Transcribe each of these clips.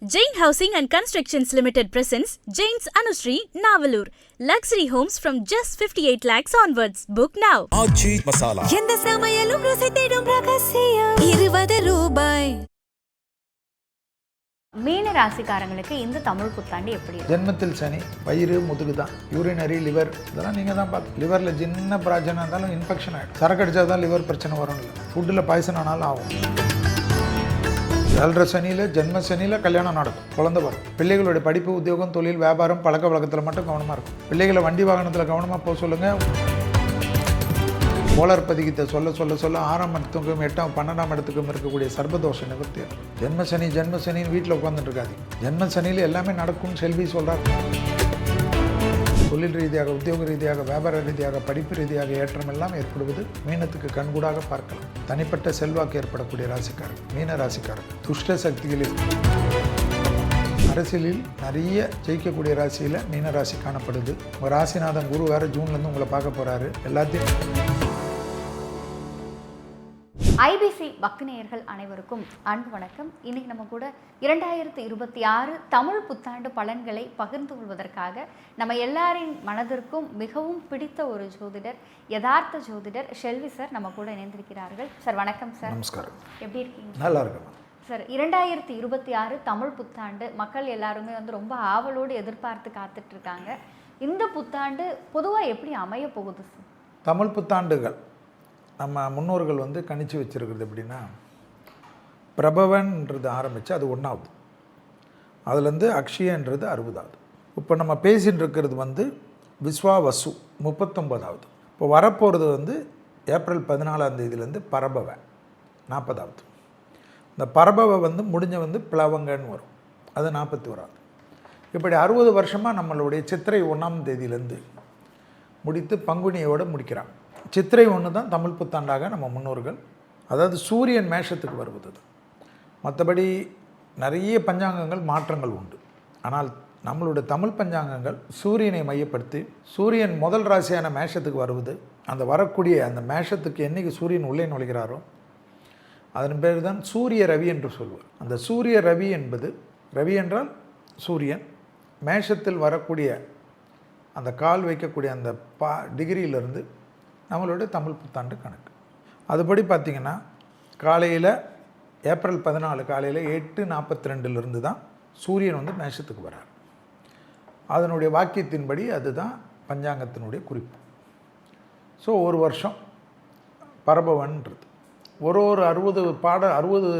Jain Housing and Constructions Limited presents Jain's Anushree, Navalur. Luxury homes from just 58 lakhs onwards. Book now. ஆச்சி மசாலா எந்த சமையலும் ருசி தேடும் ரகசியம் 20 ரூபாய். மீன ராசிக்காரங்களுக்கு இந்த தமிழ் புத்தாண்டு எப்படி இருக்கும்? ஜென்மத்தில் சனி, வயிறு, முதுகு தான், யூரினரி, லிவர் இதெல்லாம் நீங்கள் தான் பார்த்து. லிவரில் சின்ன பிரச்சனை இருந்தாலும் இன்ஃபெக்ஷன் ஆகிடும். சரக்கு அடித்தா தான் லிவர் பிரச்சனை வரும், இல்லை ஃபுட்டில் பாய்சன் ஆனாலும் ஆகும். 7.5 சனியில், ஜென்ம சனியில் கல்யாணம் நடக்கும், குழந்தை வரும். பிள்ளைகளுடைய படிப்பு, உத்தியோகம், தொழில், வியாபாரம், பழக்க வழக்கத்தில் மட்டும் கவனமாக இருக்கும். பிள்ளைகளை வண்டி வாகனத்தில் கவனமாக போக சொல்லுங்கள். கோளர் பதிகத்தை சொல்ல 6ஆம் இடத்துக்கும் 8ஆம் 12ஆம் இடத்துக்கும் இருக்கக்கூடிய சர்பதோஷ நிவர்த்தி. ஜென்ம சனின்னு வீட்டில் உட்காந்துட்டு இருக்காது. ஜென்ம சனியில் எல்லாமே நடக்கும்னு செல்வி சொல்கிறார். தொழில் ரீதியாக, உத்தியோக ரீதியாக, வியாபார ரீதியாக, படிப்பு ரீதியாக ஏற்றம் எல்லாம் ஏற்படுவது மீனத்துக்கு கண்கூடாக பார்க்கலாம். தனிப்பட்ட செல்வாக்கு ஏற்படக்கூடிய ராசிக்காரர் மீன ராசிக்காரர். துஷ்ட சக்திகளில் அரசியலில் நிறைய ஜெயிக்கக்கூடிய ராசியில் மீன ராசி காணப்படுது. உங்கள் ராசிநாதன் குரு வேறு ஜூன்லேருந்து உங்களை பார்க்க போகிறாரு. எல்லாத்தையும் ஐபிசி பக்திநேயர்கள் அனைவருக்கும் அன்பு வணக்கம். இன்னைக்கு நம்ம கூட 2026 தமிழ் புத்தாண்டு பலன்களை பகிர்ந்து கொள்வதற்காக நம்ம எல்லாரின் மனதிற்கும் மிகவும் பிடித்த ஒரு ஜோதிடர், யதார்த்த ஜோதிடர் ஷெல்வி சார் நம்ம கூட இணைந்திருக்கிறார்கள். சார் வணக்கம் சார். நமஸ்காரம். எப்படி இருக்கீங்க? நல்லா இருக்கணும் சார். 2026 தமிழ் புத்தாண்டு மக்கள் எல்லாருமே ரொம்ப ஆவலோடு எதிர்பார்த்து காத்துட்டு இருக்காங்க. இந்த புத்தாண்டு பொதுவாக எப்படி அமைய போகுது சார்? தமிழ் புத்தாண்டுகள் நம்ம முன்னோர்கள் கணிச்சு வச்சுருக்கிறது எப்படின்னா, பிரபவன்ன்றது ஆரம்பித்து அது 1வது, அதுலேருந்து அக்ஷயன்றது 60வது. இப்போ நம்ம பேசின்னு இருக்கிறது விஸ்வாவசு 39வது. இப்போ வரப்போகிறது ஏப்ரல் 14ஆம் தேதியிலேருந்து பரபவ 40வது. இந்த பரபவ முடிஞ்ச பிளவங்கன்னு வரும், அது 41வது. இப்படி 60 வருஷமாக நம்மளுடைய சித்திரை 1ஆம் தேதியிலேருந்து முடித்து பங்குனியோடு முடிக்கிறாங்க. சித்திரை 1 தான் தமிழ் புத்தாண்டாக நம்ம முன்னோர்கள், அதாவது சூரியன் மேஷத்துக்கு வருவது. மற்றபடி நிறைய பஞ்சாங்கங்கள் மாற்றங்கள் உண்டு. ஆனால் நம்மளுடைய தமிழ் பஞ்சாங்கங்கள் சூரியனை மையப்படுத்தி, சூரியன் முதல் ராசியான மேஷத்துக்கு வருவது, அந்த வரக்கூடிய அந்த மேஷத்துக்கு என்றைக்கு சூரியன் உள்ளே நுழைகிறாரோ அதன் பேர் தான் சூரிய ரவி என்று சொல்வார். அந்த சூரிய ரவி என்பது, ரவி என்றால் சூரியன், மேஷத்தில் வரக்கூடிய அந்த கால் வைக்கக்கூடிய அந்த டிகிரியிலிருந்து நம்மளுடைய தமிழ் புத்தாண்டு கணக்கு. அதுபடி பார்த்திங்கன்னா காலையில் ஏப்ரல் 14 காலையில் 8:42 தான் சூரியன் மேஷத்துக்கு வரார். அதனுடைய வாக்கியத்தின்படி அதுதான் பஞ்சாங்கத்தினுடைய குறிப்பு. ஸோ ஒரு வருஷம் பரபவன்றது ஒரு 60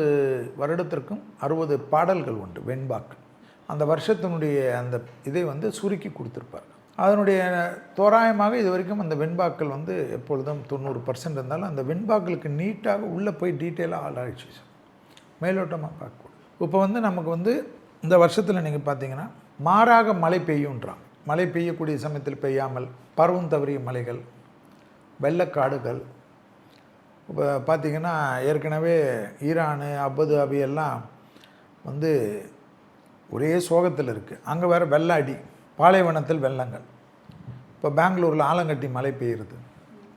வருடத்திற்கும் 60 பாடல்கள் உண்டு, வெண்பாக்கள். அந்த வருஷத்தினுடைய அந்த இதை சுருக்கி கொடுத்துருப்பார். அதனுடைய தோராயமாக இது வரைக்கும் அந்த வெண்பாக்கள் எப்பொழுதும் 90% இருந்தாலும் அந்த வெண்பாக்களுக்கு நீட்டாக உள்ளே போய் டீட்டெயிலாக ஆராய்ச்சி மேலோட்டமாக பார்க்கக்கூடாது. இப்போ நமக்கு இந்த வருஷத்தில் நீங்கள் பார்த்தீங்கன்னா மாறாக மழை பெய்யுன்றாங்க. மழை பெய்யக்கூடிய சமயத்தில் பெய்யாமல் பருவம் தவறிய மலைகள், வெள்ளக்காடுகள். இப்போ பார்த்திங்கன்னா ஏற்கனவே ஈரானு, அபுதாபி எல்லாம் ஒரே சோகத்தில் இருக்குது. அங்கே வேறு வெள்ளாடி, பாலைவனத்தில் வெள்ளங்கள். இப்போ பெங்களூரில் ஆலங்கட்டி மழை பெய்யுறது,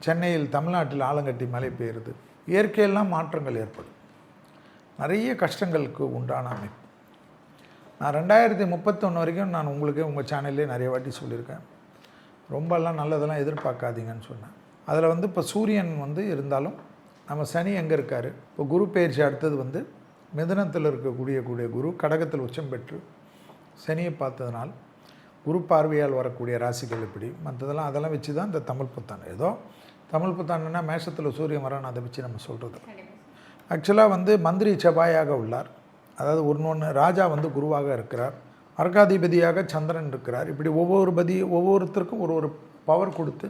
சென்னையில், தமிழ்நாட்டில் ஆலங்கட்டி மழை பெய்யுறது. இயற்கையெல்லாம் மாற்றங்கள் ஏற்படும், நிறைய கஷ்டங்களுக்கு உண்டான அமைப்பு. நான் 2031 வரைக்கும் நான் உங்கள் சேனல்லே நிறைய வாட்டி சொல்லியிருக்கேன், ரொம்பலாம் நல்லதெல்லாம் எதிர்பார்க்காதீங்கன்னு சொன்னேன். அதில் இப்போ சூரியன் இருந்தாலும் நம்ம சனி எங்கே இருக்கார், இப்போ குரு பயிற்சி அடுத்தது மிதுனத்தில் இருக்கக்கூடிய குரு கடகத்தில் உச்சம் பெற்று சனியை பார்த்ததுனால் குரு பார்வையால் வரக்கூடிய ராசிகள் இப்படி மற்றதெல்லாம் அதெல்லாம் வச்சு தான் இந்த தமிழ் புத்தாண்டு. ஏதோ தமிழ் புத்தாண்டுன்னா மேஷத்தில் சூரியன் வரான்னு அதை வச்சு நம்ம சொல்கிறது. ஆக்சுவலாக மந்திரி செவ்வாயாக உள்ளார், அதாவது ஒன்று ராஜா குருவாக இருக்கிறார், அர்க்காதிபதியாக சந்திரன் இருக்கிறார். இப்படி ஒவ்வொருத்தருக்கும் ஒரு பவர் கொடுத்து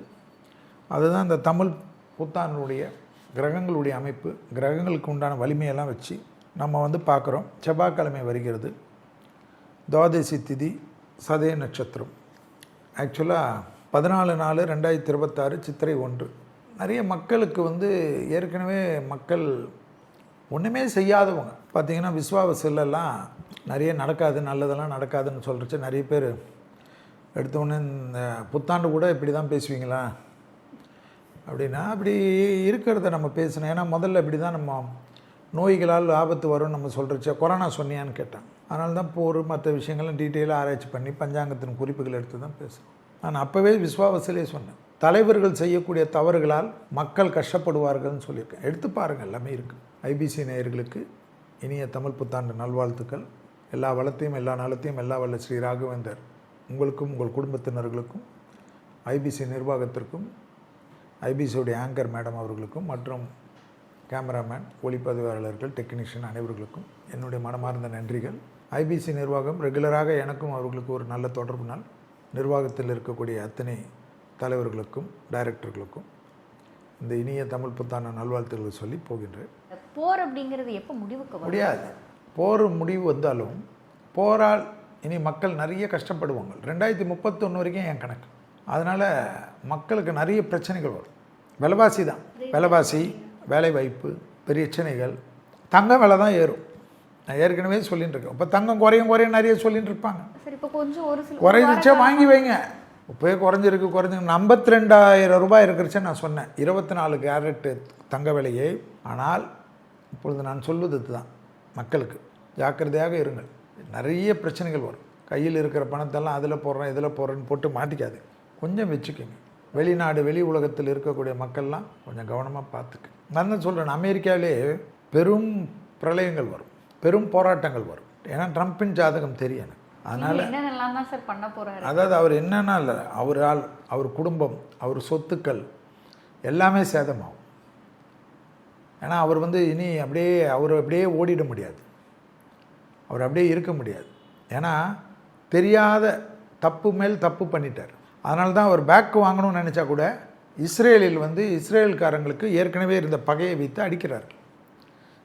அதுதான் இந்த தமிழ் புத்தாண்டுடைய கிரகங்களுடைய அமைப்பு, கிரகங்களுக்கு உண்டான வலிமையெல்லாம் வச்சு நம்ம பார்க்குறோம். செவ்வாய்க்கிழமை வருகிறது, துவாதசி திதி, சதய நட்சத்திரம். ஆக்சுவலாக 14/4/2026 சித்திரை 1. நிறைய மக்களுக்கு ஏற்கனவே மக்கள் ஒன்றுமே செய்யாதவங்க பார்த்திங்கன்னா விஸ்வாவசிலெல்லாம் நிறைய நடக்காது, நல்லதெல்லாம் நடக்காதுன்னு சொல்கிறச்சு நிறைய பேர் எடுத்தோடனே இந்த புத்தாண்டு கூட இப்படி தான் பேசுவீங்களா அப்படின்னா, அப்படி இருக்கிறத நம்ம பேசணும். ஏன்னா முதல்ல இப்படி தான் நம்ம நோய்களால் ஆபத்து வரும்னு நம்ம சொல்கிறச்ச கொரோனா சொன்னியான்னு கேட்டான். அதனால தான் போர் மற்ற விஷயங்கள்லாம் டீட்டெயிலாக ஆராய்ச்சி பண்ணி பஞ்சாங்கத்தின் குறிப்புகள் எடுத்து தான் பேசுகிறோம். நான் அப்போவே விஸ்வாவசிலே சொன்னேன், தலைவர்கள் செய்யக்கூடிய தவறுகளால் மக்கள் கஷ்டப்படுவார்கள்னு சொல்லியிருக்கேன். எடுத்து பாருங்கள், எல்லாமே இருக்குது. ஐபிசி நேயர்களுக்கு இனிய தமிழ் புத்தாண்டு நல்வாழ்த்துக்கள். எல்லா வளத்தையும் எல்லா நலத்தையும் எல்லா வல்ல ஸ்ரீ ராகவேந்தர் உங்களுக்கும் உங்கள் குடும்பத்தினர்களுக்கும் ஐபிசி நிர்வாகத்திற்கும் ஐபிசியோடைய ஆங்கர் மேடம் அவர்களுக்கும் மற்றும் கேமராமேன் ஒளிப்பதிவாளர்கள் டெக்னீஷியன் அனைவர்களுக்கும் என்னுடைய மனமார்ந்த நன்றிகள். ஐபிசி நிர்வாகம் ரெகுலராக எனக்கும் அவர்களுக்கு ஒரு நல்ல தொடர்புனால் நிர்வாகத்தில் இருக்கக்கூடிய அத்தனை தலைவர்களுக்கும் டைரக்டர்களுக்கும் இந்த இனிய தமிழ் புத்தாண்டு நல்வாழ்த்துக்களை சொல்லி போகின்றேன். போர் அப்படிங்கிறது எப்போ முடிவுக்கு முடியாது. போர் முடிவு வந்தாலும் போரால் இனி மக்கள் நிறைய கஷ்டப்படுவாங்க. 2031 வரைக்கும் என் கணக்கு. அதனால் மக்களுக்கு நிறைய பிரச்சனைகள் வரும். விலைவாசி தான், விலைவாசி, வேலைவாய்ப்பு, பிரச்சனைகள், தங்கம் விலை தான் ஏறும். நான் ஏற்கனவே சொல்லிட்டு இருக்கேன். இப்போ தங்கம் குறையும் நிறைய சொல்லிட்டு இருப்பாங்க. சரி, இப்போ கொஞ்சம் ஒரு சில குறைஞ்சிச்சா வாங்கி வைங்க. இப்போயே குறைஞ்சிருக்கு 52,000 ரூபாய் இருக்கிறச்சே நான் சொன்னேன் 24 கேரட்டு தங்க விலையை. ஆனால் இப்பொழுது நான் சொல்வது தான், மக்களுக்கு ஜாக்கிரதையாக இருங்கள். நிறைய பிரச்சனைகள் வரும். கையில் இருக்கிற பணத்தெல்லாம் அதில் போடுறேன் இதில் போடுறேன்னு போட்டு மாட்டிக்காது. கொஞ்சம் வச்சுக்கோங்க. வெளிநாடு வெளி உலகத்தில் இருக்கக்கூடிய மக்கள்லாம் கொஞ்சம் கவனமாக பார்த்துக்கு. நான் தான் சொல்கிறேன், அமெரிக்காவிலே பெரும் பிரளயங்கள் வரும், பெரும் போராட்டங்கள் வரும். ஏன்னா ட்ரம்ப்பின் ஜாதகம் தெரியும் எனக்கு. அதனால் என்னென்னலாம் தான் சார் பண்ண போகிறாரு, அதாவது அவர் என்னன்னா இல்லை, அவரால் அவர் குடும்பம் அவர் சொத்துக்கள் எல்லாமே சேதமாகும். ஏன்னா அவர் இனி அவர் அப்படியே ஓடிட முடியாது, அவர் அப்படியே இருக்க முடியாது. ஏன்னா தெரியாத தப்பு மேல் தப்பு பண்ணிட்டார். அதனால தான் அவர் பேக் வாங்கணும்னு நினச்சா கூட இஸ்ரேலில் இஸ்ரேல்காரங்களுக்கு ஏற்கனவே இருந்த பகையை வைத்து அடிக்கிறார்கள்.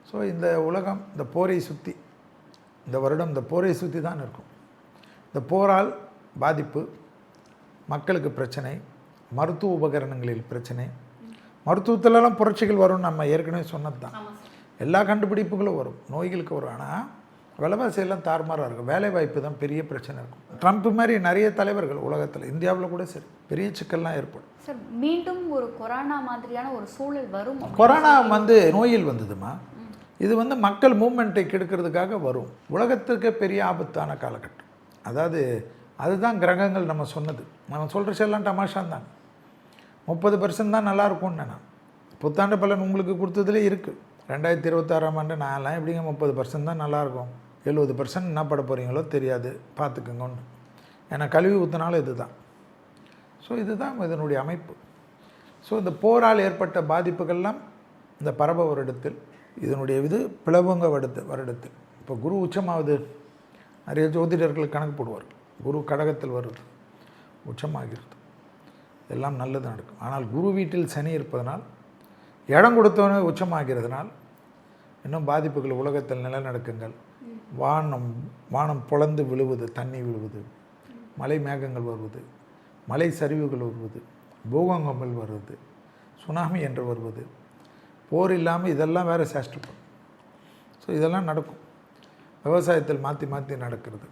ஸோ இந்த உலகம் இந்த போரை சுற்றி, இந்த வருடம் இந்த போரை சுற்றி தான் இருக்கும். இந்த போரால் பாதிப்பு, மக்களுக்கு பிரச்சனை, மருத்துவ உபகரணங்களில் பிரச்சனை. மருத்துவத்திலலாம் புரட்சிகள் வரும்னு நம்ம ஏற்கனவே சொன்னது தான். எல்லா கண்டுபிடிப்புகளும் வரும், நோய்களுக்கு வரும். ஆனால் விலைவாசியெல்லாம் தாறுமாறாக இருக்கும். வேலை வாய்ப்பு தான் பெரிய பிரச்சனை இருக்கும். ட்ரம்ப் மாதிரி நிறைய தலைவர்கள் உலகத்தில், இந்தியாவில் கூட சரி, பெரிய சிக்கல்லாம் ஏற்படும். சார், மீண்டும் ஒரு கொரோனா மாதிரியான ஒரு சூழல் வரும். கொரோனா நோயில் வந்ததுமா, இது மக்கள் மூமெண்ட்டை கெடுக்கிறதுக்காக வரும். உலகத்துக்கு பெரிய ஆபத்தான காலகட்டம். அதாவது அதுதான் கிரகங்கள் நம்ம சொன்னது. நம்ம சொல்கிற எல்லாம் தமாஷான் தான். 30% தான் நல்லாயிருக்கும்னு நான் புத்தாண்டு பலன் உங்களுக்கு கொடுத்ததுலே இருக்குது. 2026ஆம் ஆண்டு நான்லாம் எப்படிங்க 30% தான் நல்லாயிருக்கும், 70% என்ன பட போகிறீங்களோ தெரியாது, பார்த்துக்குங்கன்னு. ஏன்னா கழுவி ஊற்றினாலும் இது தான். ஸோ இதுதான் இதனுடைய அமைப்பு. ஸோ இந்த போரால் ஏற்பட்ட பாதிப்புகள்லாம் இந்த பரப வருடத்தில், இதனுடைய பிளவுங்க வருடத்தில் இப்போ குரு உச்சமாகுது. நிறைய ஜோதிடர்கள் கணக்கு போடுவார்கள். குரு கடகத்தில் வருது, உச்சமாகிறது, எல்லாம் நல்லது நடக்கும். ஆனால் குரு வீட்டில் சனி இருப்பதனால், இடம் கொடுத்தவனே உச்சமாகிறதுனால் இன்னும் பாதிப்புகள் உலகத்தில் நிலநடுக்கங்கள், வானம் பொளந்து விழுவது, தண்ணி விழுவது, மலை மேகங்கள் வருவது, மலை சரிவுகள் வருவது, பூகம்பங்கள் வருவது, சுனாமி என்று வருவது, போர் இல்லாமல் இதெல்லாம் வேறு சேஷ்டம். ஸோ இதெல்லாம் நடக்கும். விவசாயத்தில் மாற்றி மாற்றி நடக்கிறது.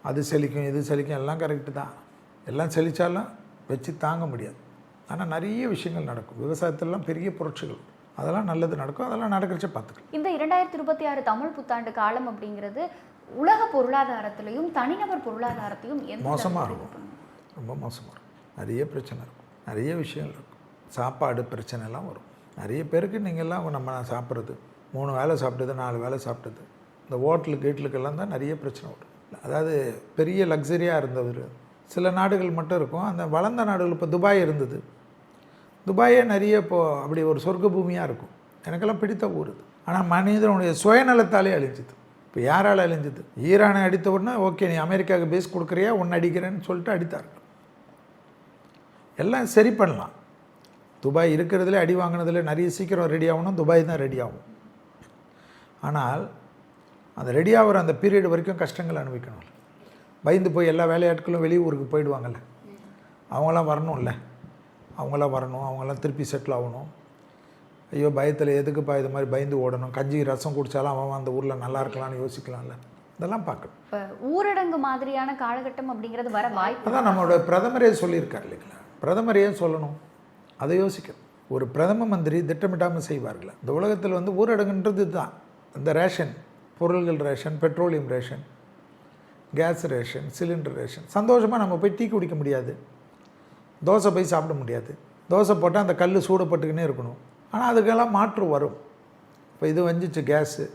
அது செழிக்கும் இது செழிக்கும் எல்லாம் கரெக்டு தான். எல்லாம் செழித்தாலும் வச்சு தாங்க முடியாது. ஆனால் நிறைய விஷயங்கள் நடக்கும். விவசாயத்திலலாம் பெரிய புரட்சிகள், அதெல்லாம் நல்லது நடக்கும். அதெல்லாம் நடக்கிறச்ச பார்த்துக்கலாம். இந்த 2026 தமிழ் புத்தாண்டு காலம் அப்படிங்கிறது உலக பொருளாதாரத்திலையும் தனிநபர் பொருளாதாரத்தையும் மோசமாக இருக்கும். ரொம்ப மோசமாக இருக்கும். நிறைய பிரச்சனை இருக்கும், நிறைய விஷயங்கள் இருக்கும். சாப்பாடு பிரச்சனைலாம் வரும். நிறைய பேருக்கு நீங்கள்லாம் நம்ம சாப்பிட்றது 3 வேளை சாப்பிட்டது 4 வேளை சாப்பிட்டது, இந்த ஹோட்டலுக்கெல்லாம் தான் நிறைய பிரச்சனை வரும். அதாவது பெரிய லக்ஸரியாக இருந்தவர் சில நாடுகள் மட்டும் இருக்கும். அந்த வளர்ந்த நாடுகள், இப்போ துபாய் இருந்தது, துபாயே நிறைய இப்போது அப்படி ஒரு சொர்க்க பூமியாக இருக்கும். எனக்கெல்லாம் பிடித்த ஊர் இது. ஆனால் மனிதனுடைய சுயநலத்தாலே அழிஞ்சுது. இப்போ யாரால் அழிஞ்சுது? ஈரானை அடித்த உடனே ஓகே நீ அமெரிக்காவுக்கு பேஸ் கொடுக்குறியா, ஒன்று அடிக்கிறேன்னு சொல்லிட்டு அடித்தார்கள். எல்லாம் சரி பண்ணலாம். துபாய் இருக்கிறதுல அடி வாங்கினதுல நிறைய சீக்கிரம் ரெடி ஆகணும், துபாய் தான் ரெடி ஆகும். ஆனால் அந்த ரெடி ஆகிற அந்த பீரியட் வரைக்கும் கஷ்டங்கள் அனுபவிக்கணும். பயந்து போய் எல்லா வேலையாட்களும் வெளியூருக்கு போயிடுவாங்கள்ல, அவங்களாம் வரணும்ல, அவங்களாம் வரணும், அவங்களாம் திருப்பி செட்டில் ஆகணும். ஐயோ பயத்தில் எதுக்குப்பா இது மாதிரி பயந்து ஓடணும், கஞ்சி ரசம் குடித்தாலும் அவன் அந்த ஊரில் நல்லா இருக்கலாம்னு யோசிக்கலாம்ல. இதெல்லாம் பார்க்கணும். இப்போ ஊரடங்கு மாதிரியான காலகட்டம் அப்படிங்கிறது வர வாய்ப்பு. அதான் நம்மளோட பிரதமரே சொல்லியிருக்கார் இல்லைங்களா, பிரதமரையே சொல்லணும், அதை யோசிக்கணும். ஒரு பிரதம மந்திரி திட்டமிட்டாமல் செய்வார்கள். இந்த உலகத்தில் ஊரடங்குன்றது தான். இந்த ரேஷன் பொருள்கள், ration, petroleum ration, gas ration, cylinder ration. சந்தோஷமாக நம்ம போய் டீ குடிக்க முடியாது, தோசை போய் சாப்பிட முடியாது. தோசை போட்டால் அந்த கல் சூடப்பட்டுக்கினே இருக்கணும். ஆனால் அதுக்கெல்லாம் மாற்று வரும். இப்போ இது வந்துச்சு கேஸு.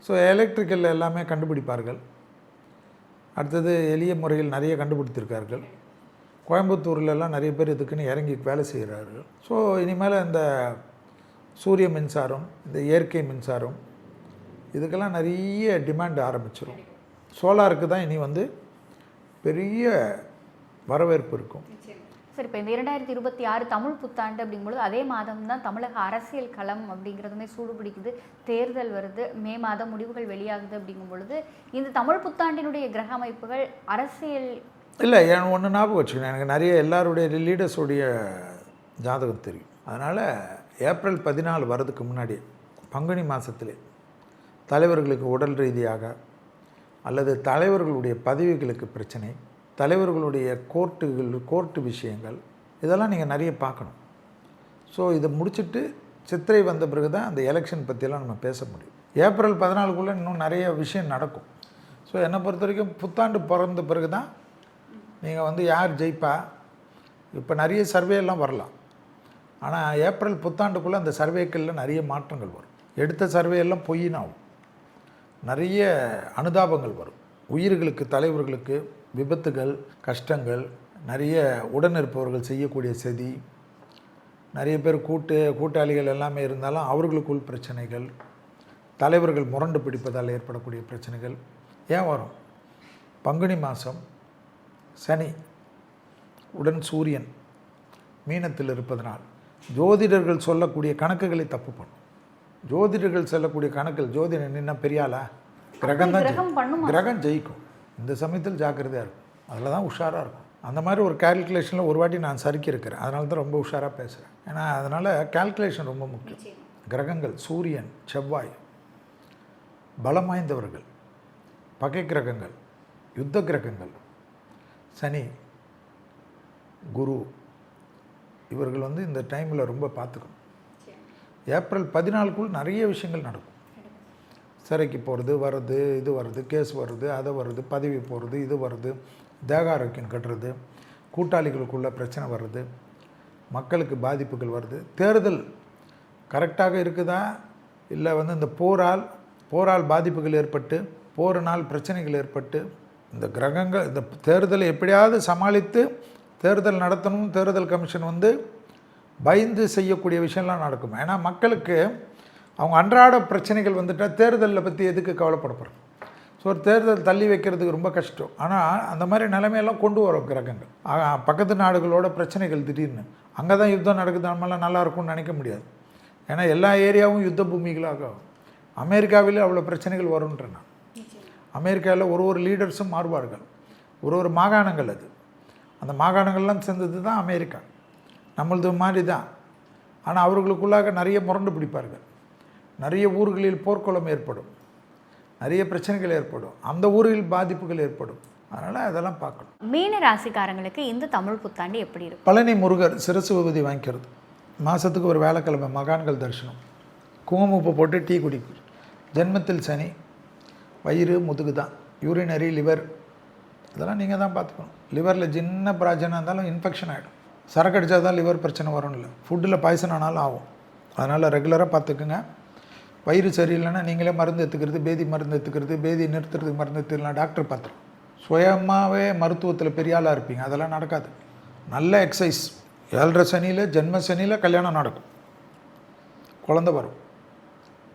ஸோ எலக்ட்ரிக்கல் எல்லாமே கண்டுபிடிப்பார்கள். அடுத்தது எளிய முறையில் நிறைய கண்டுபிடித்திருக்கார்கள். கோயம்புத்தூர்லலாம் நிறைய பேர் இதுக்குன்னு இறங்கி வேலை செய்கிறார்கள். ஸோ இனிமேல் இந்த சூரிய மின்சாரம், இந்த இயற்கை மின்சாரம், இதுக்கெல்லாம் நிறைய டிமாண்ட் ஆரம்பிச்சிடும். சோலாருக்கு தான் இனி பெரிய வரவேற்பு இருக்கும். சரி, இப்போ இந்த 2026 தமிழ் புத்தாண்டு அப்படிங்கும்போது அதே மாதம் தான் தமிழக அரசியல் களம் அப்படிங்கிறதுமே சூடு பிடிக்குது. தேர்தல் வருது, மே மாதம் முடிவுகள் வெளியாகுது. அப்படிங்கும் பொழுது இந்த தமிழ் புத்தாண்டினுடைய கிரக அமைப்புகள் அரசியல் இல்லை, ஒன்று ஞாபகம் வச்சுக்கணும். எனக்கு நிறைய எல்லாருடைய லீடர்ஸுடைய ஜாதகம் தெரியும். அதனால் ஏப்ரல் 14 வரதுக்கு முன்னாடி பங்குனி மாதத்திலே தலைவர்களுக்கு உடல் ரீதியாக அல்லது தலைவர்களுடைய பதவிகளுக்கு பிரச்சனை, தலைவர்களுடைய கோர்ட்டு விஷயங்கள், இதெல்லாம் நீங்கள் நிறைய பார்க்கணும். ஸோ இதை முடிச்சுட்டு சித்திரை வந்த பிறகு தான் அந்த எலெக்ஷன் பற்றியெல்லாம் நம்ம பேச முடியும். ஏப்ரல் 14 இன்னும் நிறைய விஷயம் நடக்கும். ஸோ என்னை பொறுத்த வரைக்கும் புத்தாண்டு பிறந்த பிறகு தான் நீங்கள் யார் ஜெயிப்பா, இப்போ நிறைய சர்வேலாம் வரலாம். ஆனால் ஏப்ரல் புத்தாண்டுக்குள்ளே அந்த சர்வேக்களில் நிறைய மாற்றங்கள் வரும். எடுத்த சர்வேயெல்லாம் பொய்னாகும், நிறைய அனுதாபங்கள் வரும். உயிர்களுக்கு, தலைவர்களுக்கு விபத்துகள், கஷ்டங்கள், நிறைய உடனிருப்பவர்கள் செய்யக்கூடிய சதி, நிறைய பேர் கூட்டாளிகள் எல்லாமே இருந்தாலும் அவர்களுக்குள் பிரச்சனைகள், தலைவர்கள் முரண்டு பிடிப்பதால் ஏற்படக்கூடிய பிரச்சனைகள் ஏன் வரும்? பங்குனி மாதம் சனி உடன் சூரியன் மீனத்தில் இருப்பதனால் ஜோதிடர்கள் சொல்லக்கூடிய கணக்குகளை தப்பு பண்ணும். ஜோதிடர்கள் சொல்லக்கூடிய கணக்கில் ஜோதிடர் நின்னா பெரியாளா? கிரகம் ஜெயிக்கும். இந்த சமயத்தில் ஜாக்கிரதையாக இருக்கும், அதில் தான் உஷாராக இருக்கும். அந்த மாதிரி ஒரு கால்குலேஷனில் ஒரு வாட்டி நான் சறுக்கி இருக்கிறேன். அதனால தான் ரொம்ப உஷாராக பேசுகிறேன். ஏன்னா அதனால் கால்குலேஷன் ரொம்ப முக்கியம். கிரகங்கள் சூரியன், செவ்வாய் பலம் வாய்ந்தவர்கள், பகை கிரகங்கள், யுத்த கிரகங்கள், சனி, குரு, இவர்கள் இந்த டைமில் ரொம்ப பார்த்துக்கணும். ஏப்ரல் 14 நிறைய விஷயங்கள் நடக்கும். சிறைக்கு போகிறது, வர்றது, இது வருது, கேஸ் வருது, அதை வருது, பதவி போகிறது, இது வருது, தேக ஆரோக்கியம் கட்டுறது, கூட்டாளிகளுக்குள்ள பிரச்சனை வருது, மக்களுக்கு பாதிப்புகள் வருது. தேர்தல் கரெக்டாக இருக்குதா இல்லை இந்த போரால் பாதிப்புகள் ஏற்பட்டு, போரினால் பிரச்சனைகள் ஏற்பட்டு, இந்த கிரகங்கள் இந்த தேர்தலை எப்படியாவது சமாளித்து தேர்தல் நடத்தணும். தேர்தல் கமிஷன் பயந்து செய்யக்கூடிய விஷயம்லாம் நடக்கும். ஏன்னா மக்களுக்கு அவங்க அன்றாட பிரச்சனைகள் வந்துட்டால் தேர்தலில் பற்றி எதுக்கு கவலைப்பட போகிறோம்? ஸோ ஒரு தேர்தல் தள்ளி வைக்கிறதுக்கு ரொம்ப கஷ்டம். ஆனால் அந்த மாதிரி நிலைமையெல்லாம் கொண்டு வரும் கிரகங்கள். பக்கத்து நாடுகளோட பிரச்சனைகள் திடீர்னு அங்கே தான் யுத்தம் நடக்குது, நம்மளாம் நல்லா இருக்கும்னு நினைக்க முடியாது. ஏன்னா எல்லா ஏரியாவும் யுத்த பூமிகளாக. அமெரிக்காவில் அவ்வளோ பிரச்சனைகள் வரும்ன்ற நான். அமெரிக்காவில் ஒரு லீடர்ஸும் மாறுவார்கள், ஒரு மாகாணங்கள். அது அந்த மாகாணங்கள்லாம் சேர்ந்தது தான் அமெரிக்கா. நம்மளது மாதிரி தான். ஆனால் அவர்களுக்குள்ளாக நிறைய முரண்டு பிடிப்பார்கள். நிறைய ஊர்களில் போர்க்குளம் ஏற்படும், நிறைய பிரச்சனைகள் ஏற்படும், அந்த ஊரில் பாதிப்புகள் ஏற்படும். அதனால் அதெல்லாம் பார்க்கணும். மீன ராசிக்காரங்களுக்கு இந்த தமிழ் புத்தாண்டு எப்படி இருக்கும்? பழனி முருகர் சிரசு விபூதி வாங்கிக்கிறது, மாதத்துக்கு ஒரு வேலைக்கிழமை மகான்கள் தரிசனம், குங்குமப்பு போட்டு டீ குடிக்கும். ஜென்மத்தில் சனி, வயிறு, முதுகு தான், யூரினரி, லிவர், இதெல்லாம் நீங்கள் தான் பார்த்துக்கணும். லிவரில் சின்ன பிராச்சனை இருந்தாலும் இன்ஃபெக்ஷன் ஆகிடும். சரக்கு அடித்தா தான் லிவர் பிரச்சனை வரும், இல்லை ஃபுட்டில் பாய்சன் ஆனாலும் ஆகும். அதனால் ரெகுலராக பார்த்துக்குங்க. வயிறு சரியில்லைன்னா நீங்களே மருந்து எடுத்துக்கிறது, பேதி மருந்து எடுத்துக்கிறது, பேதி நிறுத்துறதுக்கு மருந்து எடுத்துக்கலாம், டாக்டர் பார்த்துரும். சுயமாகவே மருத்துவத்தில் பெரிய ஆளாக இருப்பீங்க, அதெல்லாம் நடக்காது. நல்ல எக்ஸசைஸ். 7.5 சனியில், ஜென்ம சனியில் கல்யாணம் நடக்கும், குழந்தை வரும்.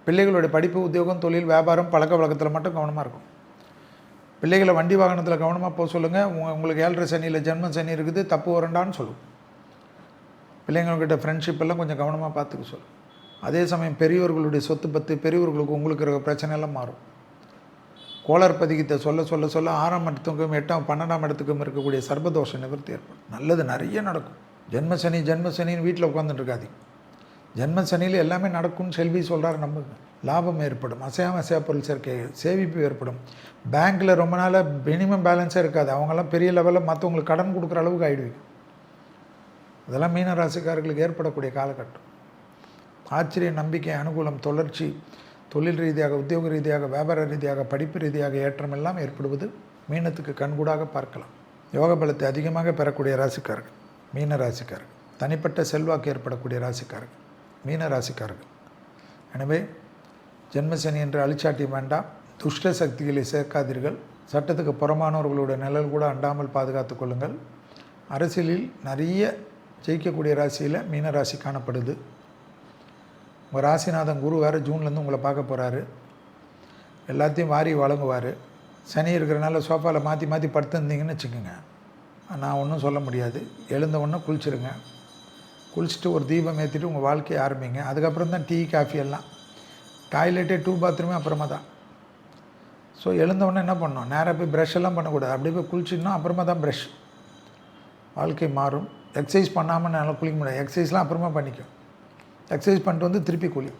பிள்ளைகளுடைய படிப்பு, உத்தியோகம், தொழில், வியாபாரம், பழக்க வழக்கத்தில் மட்டும் கவனமாக இருக்கும். பிள்ளைகளை வண்டி வாகனத்தில் கவனமாக போக சொல்லுங்கள். உங்களுக்கு 7.5 சனியில் ஜென்ம சனி இருக்குது, தப்பு வரண்டான்னு சொல்லும். பிள்ளைங்கள்கிட்ட ஃப்ரெண்ட்ஷிப் எல்லாம் கொஞ்சம் கவனமாக பார்த்துக்க சொல்லும். அதே சமயம் பெரியவர்களுடைய சொத்து பத்து, பெரியவர்களுக்கு உங்களுக்கு இருக்கிற பிரச்சனையெல்லாம் மாறும். கோளார் பதிகத்தை சொல்ல 6ஆம் இடத்துக்கும் 8ஆம் 12ஆம் இடத்துக்கும் இருக்கக்கூடிய சர்பதோஷ நிவர்த்தி ஏற்படும். நல்லது நிறைய நடக்கும். ஜென்ம சனின்னு வீட்டில் உட்காந்துட்டு இருக்காதீங்க. ஜென்ம சனியில் எல்லாமே நடக்கும்னு செல்வி சொல்கிறாரு. நம்புங்க. லாபம் ஏற்படும், அசையா பொருள் சேர்க்கை, சேமிப்பு ஏற்படும். பேங்க்கில் ரொம்ப நாளாக மினிமம் பேலன்ஸே இருக்காது, அவங்கெல்லாம் பெரிய லெவலில் மற்றவங்களுக்கு கடன் கொடுக்குற அளவுக்கு ஆகிடுவீங்க. அதெல்லாம் மீன ராசிக்காரர்களுக்கு ஏற்படக்கூடிய காலகட்டம். ஆச்சரிய, நம்பிக்கை, அனுகூலம், தொடர்ச்சி, தொழில் ரீதியாக, உத்தியோக ரீதியாக, வியாபார ரீதியாக, படிப்பு ரீதியாக ஏற்றம் எல்லாம் ஏற்படுவது மீனத்துக்கு கண்கூடாக பார்க்கலாம். யோக பலத்தை அதிகமாக பெறக்கூடிய ராசிக்காரர்கள் மீன ராசிக்காரர்கள். தனிப்பட்ட செல்வாக்கு ஏற்படக்கூடிய ராசிக்காரர்கள் மீன ராசிக்காரர்கள். எனவே ஜென்மசனி என்று அழிச்சாட்டியம் வேண்டாம். துஷ்ட சக்திகளை சேர்க்காதீர்கள். சட்டத்துக்கு புறமானவர்களுடைய நிழல் கூட அண்டாமல் பாதுகாத்து கொள்ளுங்கள். அரசியலில் நிறைய ஜெயிக்கக்கூடிய ராசியில் மீன ராசி காணப்படுது. உங்கள் ராசிநாதன் குரு வேறு ஜூன்லேருந்து உங்களை பார்க்க போகிறாரு. எல்லாத்தையும் வாரி வழங்குவார். சனி இருக்கிறனால சோஃபாவில் மாற்றி மாற்றி படுத்துருந்தீங்கன்னு வச்சுக்கோங்க, நான் ஒன்றும் சொல்ல முடியாது. எழுந்த உடனே குளிச்சுருங்க. குளிச்சுட்டு ஒரு தீபம் ஏற்றிட்டு உங்கள் வாழ்க்கையை ஆரம்பிங்க. அதுக்கப்புறம் தான் டீ காஃபி எல்லாம். டாய்லெட்டே 2 பாத்ரூமே அப்புறமா தான். ஸோ எழுந்த உடனே என்ன பண்ணணும், நேராக போய் ப்ரஷ் எல்லாம் பண்ணக்கூடாது. அப்படியே போய் குளிச்சிடணும், அப்புறமா தான் ப்ரஷ். வாழ்க்கை மாறும். எக்ஸசைஸ் பண்ணாமல் நல்லா குளிக்க முடியாது. எக்ஸசைஸ்லாம் அப்புறமா பண்ணிக்கும். எக்ஸசைஸ் பண்ணிட்டு வந்து திருப்பி குளி.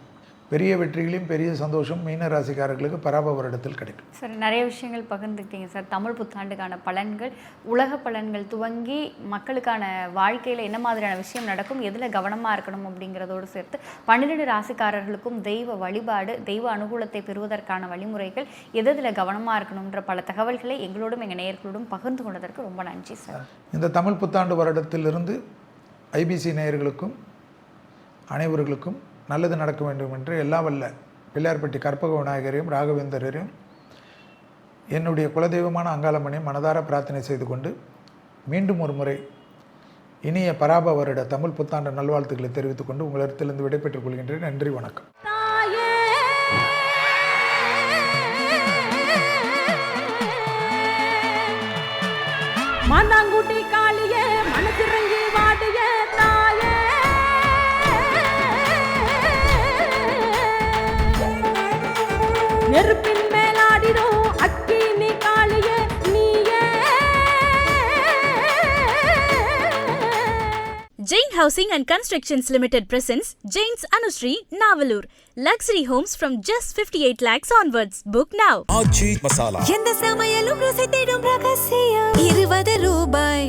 பெரிய வெற்றிகளையும் பெரிய சந்தோஷம் மீன ராசிக்காரர்களுக்கு பராப வருடத்தில் கிடைக்கும். சார், நிறைய விஷயங்கள் பகிர்ந்துக்கிட்டீங்க சார். தமிழ் புத்தாண்டுக்கான பலன்கள், உலக பலன்கள் துவங்கி மக்களுக்கான வாழ்க்கையில் என்ன மாதிரியான விஷயம் நடக்கும், எதில் கவனமாக இருக்கணும் அப்படிங்கிறதோடு சேர்த்து 12 ராசிக்காரர்களுக்கும் தெய்வ வழிபாடு, தெய்வ அனுகூலத்தை பெறுவதற்கான வழிமுறைகள், எதில் கவனமாக இருக்கணுன்ற பல தகவல்களை எங்களோடும் எங்கள் நேயர்களோடும் பகிர்ந்து கொண்டதற்கு ரொம்ப நன்றி சார். இந்த தமிழ் புத்தாண்டு வருடத்திலிருந்து ஐபிசி நேயர்களுக்கும் அனைவர்களுக்கும் நல்லது நடக்க வேண்டும் என்று எல்லா வல்ல பிள்ளையார்பட்டி கற்பக விநாயகரையும் ராகவேந்தரையும் என்னுடைய குலதெய்வமான அங்காளம்மனையும் மனதார பிரார்த்தனை செய்து கொண்டு மீண்டும் ஒரு முறை இனிய பராப வருட தமிழ் புத்தாண்டு நல்வாழ்த்துக்களை தெரிவித்துக் கொண்டு உங்களிடத்திலிருந்து விடைபெற்றுக் கொள்கின்றேன். நன்றி, வணக்கம். மாந்தாங்குட்டி காளியே மனசிறங்கி வாடிய தாயே, நெருப்பின் மேலாடினோ அக்கினி காளியே நீயே. Jain Housing and Constructions Limited presents Jain's Anushree, Navalur. Luxury homes from just 58 lakhs onwards. Book now. ஆச்சி மசாலா. எந்த சமையலும் ருசி தேடும் ரகசியம் 20 ரூபாய்.